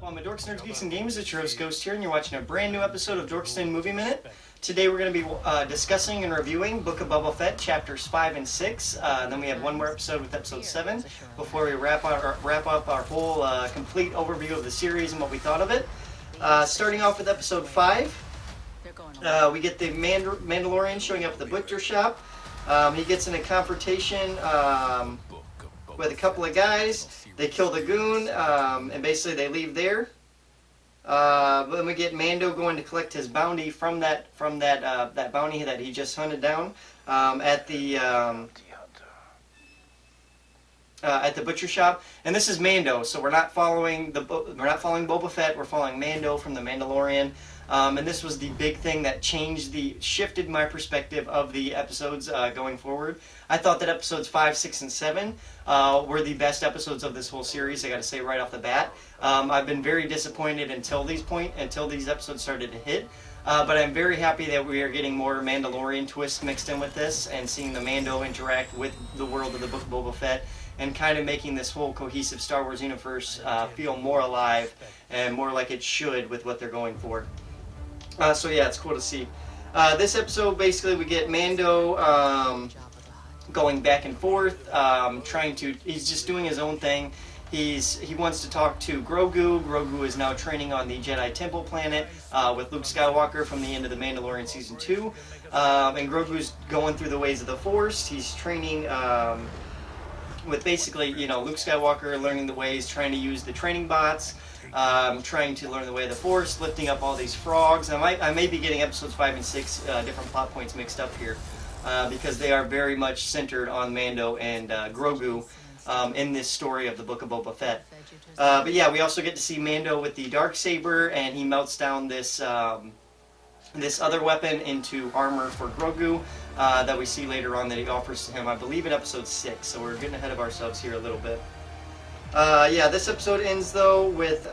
up? I'm a Dorks, Nerds, Geeks, and Games. It's your host, Ghost here, and you're watching a brand new episode of Dorks Movie Minute. Today we're going to be discussing and reviewing Book of Boba Fett, chapters 5 and 6. Then we have one more episode with episode 7 before we wrap up our whole complete overview of the series and what we thought of it. Starting off with episode 5, we get the Mandalorian showing up at the butcher shop. He gets in a confrontation with a couple of guys. They kill the goon, and basically they leave there. Then we get Mando going to collect his bounty from that bounty that he just hunted down at the butcher shop. And this is Mando, so we're not following Boba Fett. We're following Mando from the Mandalorian. And this was the big thing that shifted my perspective of the episodes going forward. I thought that episodes 5, 6, and 7 were the best episodes of this whole series. I got to say right off the bat. I've been very disappointed until these episodes started to hit. But I'm very happy that we are getting more Mandalorian twists mixed in with this and seeing the Mando interact with the world of the Book of Boba Fett and kind of making this whole cohesive Star Wars universe feel more alive and more like it should with what they're going for. So yeah, it's cool to see. This episode, basically, we get Mando going back and forth, he's just doing his own thing. He wants to talk to Grogu. Grogu is now training on the Jedi Temple planet with Luke Skywalker from the end of The Mandalorian Season 2. And Grogu's going through the ways of the Force. He's training with basically, Luke Skywalker learning the ways, trying to use the training bots. Trying to learn the way of the Force, lifting up all these frogs. I may be getting episodes 5 and 6 different plot points mixed up here because they are very much centered on Mando and Grogu in this story of the Book of Boba Fett. But yeah, we also get to see Mando with the Darksaber, and he melts down this other weapon into armor for Grogu that we see later on that he offers to him, I believe, in episode 6. So we're getting ahead of ourselves here a little bit. Yeah, this episode ends though with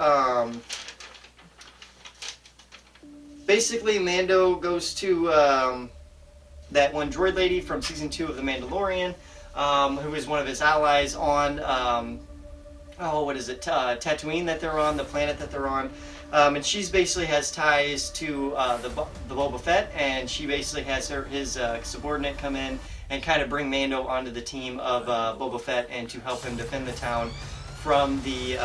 basically Mando goes to that one droid lady from season 2 of The Mandalorian, who is one of his allies on Tatooine that they're on, the planet that they're on, and she's basically has ties to the Boba Fett, and she basically has his subordinate come in and kind of bring Mando onto the team of Boba Fett and to help him defend the town from the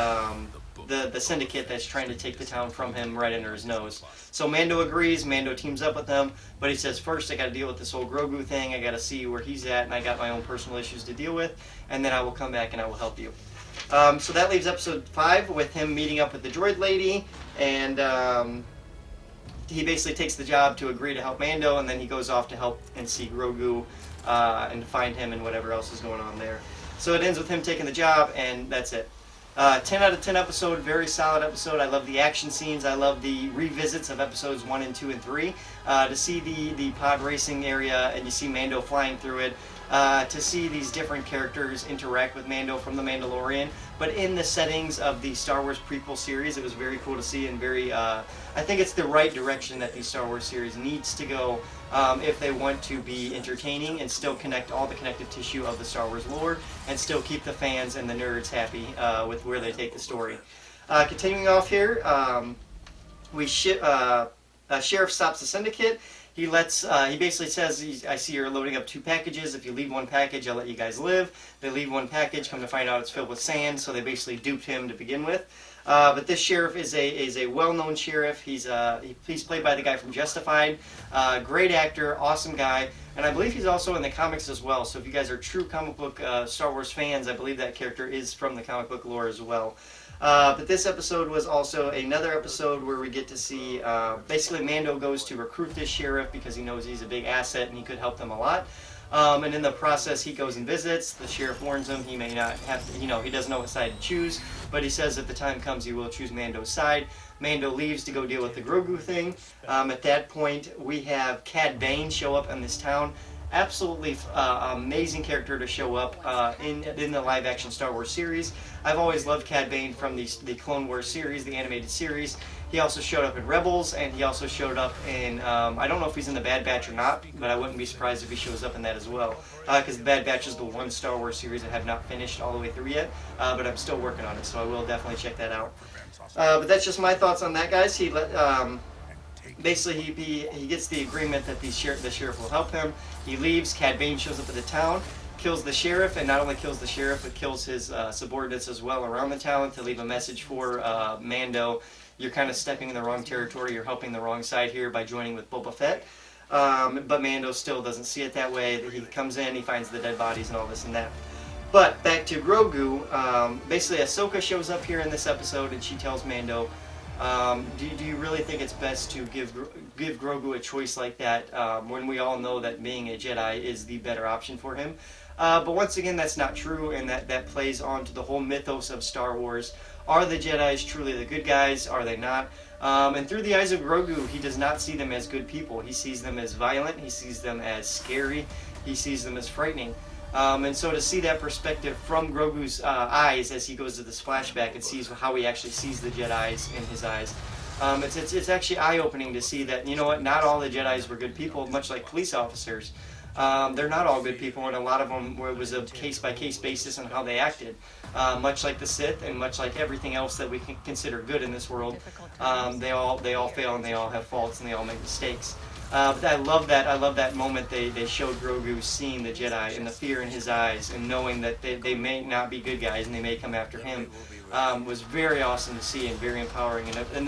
syndicate that's trying to take the town from him right under his nose. So Mando agrees. Mando teams up with them, but he says, first I got to deal with this whole Grogu thing. I got to see where he's at, and I got my own personal issues to deal with, and then I will come back and I will help you. So that leaves episode 5 with him meeting up with the droid lady, and he basically takes the job to agree to help Mando, and then he goes off to help and see Grogu and to find him and whatever else is going on there. So it ends with him taking the job, and that's it. 10 out of 10 episode, very solid episode. I love the action scenes. I love the revisits of episodes 1 and 2 and 3. To see the pod racing area, and you see Mando flying through it. To see these different characters interact with Mando from The Mandalorian, but in the settings of the Star Wars prequel series. It was very cool to see, and I think it's the right direction that the Star Wars series needs to go if they want to be entertaining and still connect all the connective tissue of the Star Wars lore and still keep the fans and the nerds happy with where they take the story. Continuing off here, Sheriff stops the syndicate. He basically says, I see you're loading up 2 packages. If you leave one package, I'll let you guys live. They leave one package, come to find out it's filled with sand, so they basically duped him to begin with. But this sheriff is a well-known sheriff. He's played by the guy from Justified. Great actor, awesome guy. And I believe he's also in the comics as well. So if you guys are true comic book Star Wars fans, I believe that character is from the comic book lore as well. But this episode was also another episode where we get to see, basically Mando goes to recruit this sheriff because he knows he's a big asset and he could help them a lot. And in the process, he goes and visits. The sheriff warns him he may not have to, he doesn't know what side to choose, but he says if the time comes, he will choose Mando's side. Mando leaves to go deal with the Grogu thing. At that point, we have Cad Bane show up in this town. absolutely amazing character to show up in the live action Star Wars series. I've always loved Cad Bane from the Clone Wars series, the animated series. He also showed up in Rebels, and he also showed up in, I don't know if he's in the Bad Batch or not, but I wouldn't be surprised if he shows up in that as well. Because the Bad Batch is the one Star Wars series I have not finished all the way through yet, but I'm still working on it, so I will definitely check that out. But that's just my thoughts on that, guys. Basically, he gets the agreement that the sheriff will help him. He leaves. Cad Bane shows up at the town, kills the sheriff, and not only kills the sheriff, but kills his subordinates as well around the town to leave a message for Mando. You're kind of stepping in the wrong territory. You're helping the wrong side here by joining with Boba Fett. But Mando still doesn't see it that way. He comes in, he finds the dead bodies and all this and that. But back to Grogu. Basically, Ahsoka shows up here in this episode, and she tells Mando, do you really think it's best to give Grogu a choice like that when we all know that being a Jedi is the better option for him? But once again, that's not true, and that plays on to the whole mythos of Star Wars. Are the Jedis truly the good guys? Are they not? And through the eyes of Grogu, he does not see them as good people. He sees them as violent. He sees them as scary. He sees them as frightening. And so to see that perspective from Grogu's eyes as he goes to this flashback and sees how he actually sees the Jedis in his eyes, it's actually eye-opening to see that, you know what, not all the Jedis were good people, much like police officers. They're not all good people, and a lot of them it was a case-by-case basis on how they acted. Much like the Sith, and much like everything else that we can consider good in this world, they all fail, and they all have faults, and they all make mistakes. But I love that moment they showed Grogu seeing the Jedi and the fear in his eyes, and knowing that they may not be good guys and they may come after him. Was very awesome to see and very empowering, and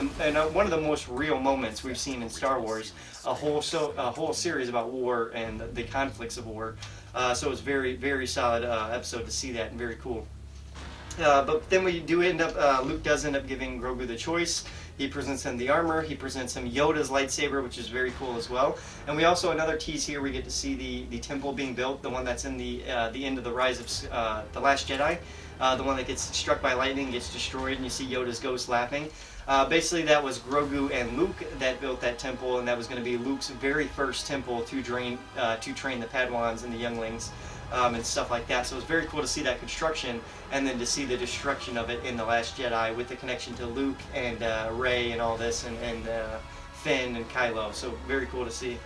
one of the most real moments we've seen in Star Wars. A whole series about war and the conflicts of war. So it was very, very solid episode to see that, and very cool. But then we do end up, Luke does end up giving Grogu the choice. He presents him the armor. He presents him Yoda's lightsaber, which is very cool as well. And we also, another tease here, we get to see the temple being built, the one that's in the end of the Rise of the Last Jedi. The one that gets struck by lightning, gets destroyed, and you see Yoda's ghost laughing. Basically, that was Grogu and Luke that built that temple, and that was going to be Luke's very first temple to train the Padawans and the younglings and stuff like that. So it was very cool to see that construction, and then to see the destruction of it in The Last Jedi with the connection to Luke and Rey and all this, and Finn and Kylo. So very cool to see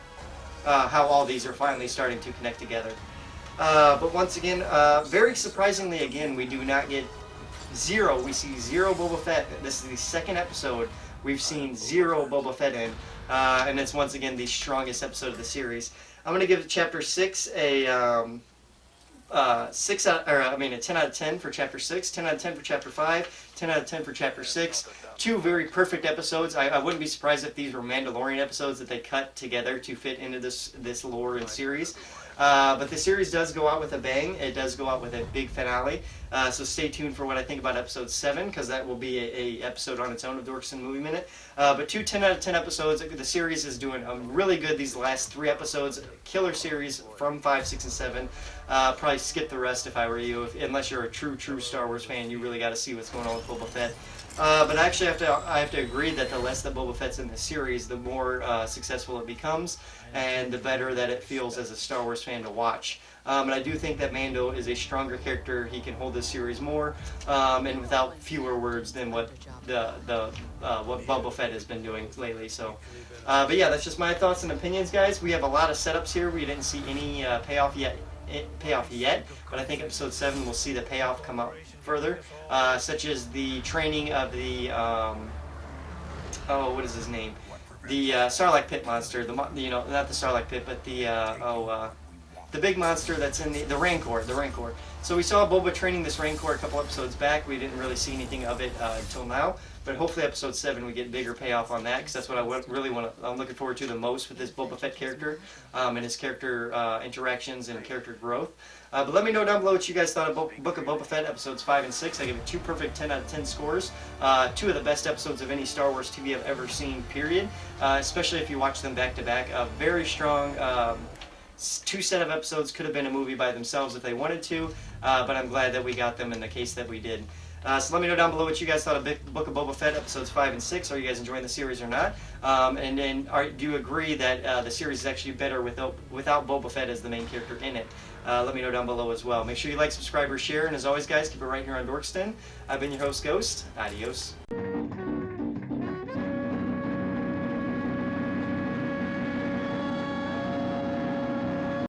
how all these are finally starting to connect together. But once again, very surprisingly, again, we do not get zero. We see zero Boba Fett. This is the second episode we've seen zero Boba Fett in, and it's once again the strongest episode of the series. I'm going to give Chapter 6 a 10 out of 10 for Chapter 6, 10 out of 10 for Chapter 5, 10 out of 10 for Chapter 6. Two very perfect episodes. I wouldn't be surprised if these were Mandalorian episodes that they cut together to fit into this lore and series. But the series does go out with a bang. It does go out with a big finale. So stay tuned for what I think about Episode 7, because that will be a episode on its own of Dorks and Movie Minute. But two 10 out of 10 episodes. The series is doing really good these last 3 episodes. Killer series from 5, 6, and 7. Probably skip the rest if I were you. Unless you're a true Star Wars fan, you really got to see what's going on with Boba Fett. But I actually have to agree that the less that Boba Fett's in the series, the more successful it becomes, and the better that it feels as a Star Wars fan to watch. And I do think that Mando is a stronger character. He can hold this series more, and without fewer words than what what Boba Fett has been doing lately. So, but yeah, that's just my thoughts and opinions, guys. We have a lot of setups here. We didn't see any payoff yet, but I think Episode 7 will see the payoff come out further, such as the training of the what is his name? The Sarlacc pit monster. Not the Sarlacc pit, but the big monster that's in the Rancor. The Rancor. So we saw Boba training this Rancor a couple episodes back. We didn't really see anything of it until now. But hopefully Episode 7 we get bigger payoff on that, because that's what I'm looking forward to the most with this Boba Fett character, and his character interactions and character growth. But let me know down below what you guys thought of Book of Boba Fett Episodes 5 and 6. I give it 2 perfect 10 out of 10 scores. 2 of the best episodes of any Star Wars TV I've ever seen, period. Especially if you watch them back to back. Very strong 2 set of episodes. Could have been a movie by themselves if they wanted to, but I'm glad that we got them in the case that we did. So let me know down below what you guys thought of the Book of Boba Fett episodes 5 and 6. Are you guys enjoying the series or not? And then do you agree that the series is actually better without Boba Fett as the main character in it? Let me know down below as well. Make sure you like, subscribe, or share. And as always, guys, keep it right here on Dorkston. I've been your host, Ghost. Adios.